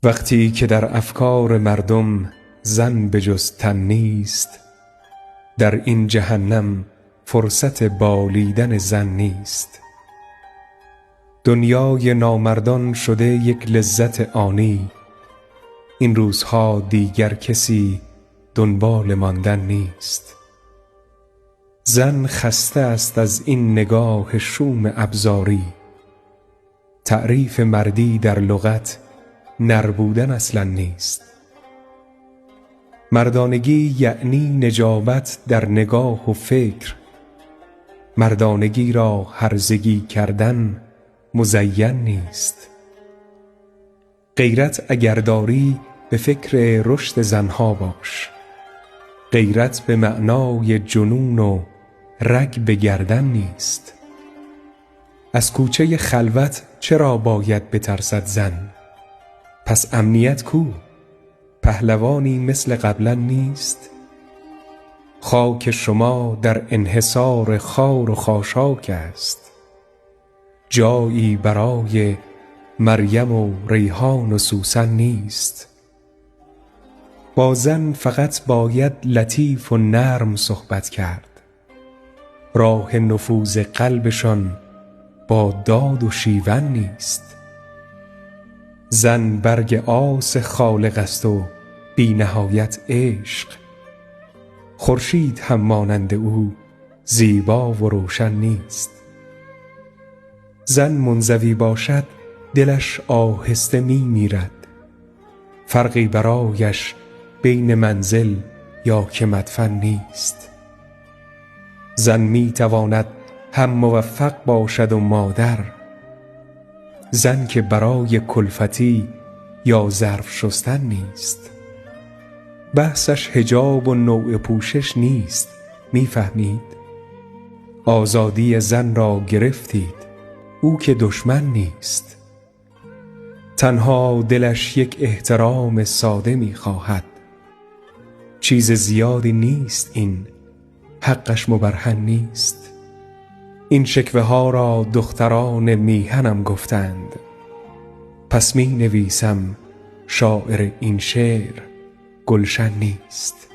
وقتی که در افکار مردم زن به جز تن نیست، در این جهنم فرصت بالیدن زن نیست. دنیای نامردان شده یک لذت آنی، این روزها دیگر کسی دنبال ماندن نیست. زن خسته است از این نگاه شوم ابزاری، تعریف مردی در لغت نر بودن اصلا نیست. مردانگی یعنی نجابت در نگاه و فکر، مردانگی را هرزگی کردن مزین نیست. غیرت اگر داری به فکر رشد زنها باش، غیرت به معنای جنون و رگ به گردن نیست. از کوچه خلوت چرا باید بترسد زن؟ پس امنیت کو؟ پهلوانی مثل قبلا نیست؟ خاک شما در انحصار خار و خاشاک است، جایی برای مریم و ریحان و سوسن نیست. با زن فقط باید لطیف و نرم صحبت کرد، راه نفوذ قلبشان با داد و شیون نیست. زن برگ آس خالق است و بی نهایت عشق، خورشید هم مانند او زیبا و روشن نیست. زن منزوی باشد دلش آهسته می میرد، فرقی برایش بین منزل یا که مدفن نیست. زن می تواند هم موفق باشد و مادر، زن که برای کلفتی یا ظرف شستن نیست. بحثش حجاب و نوع پوشش نیست، میفهمید؟ آزادی زن را گرفتید، او که دشمن نیست. تنها دلش یک احترام ساده میخواهد، چیز زیادی نیست، این حقش مبرهن نیست. این شکوه ها را دختران میهنم گفتند، پس می نویسم شاعر این شعر گلشن نیست.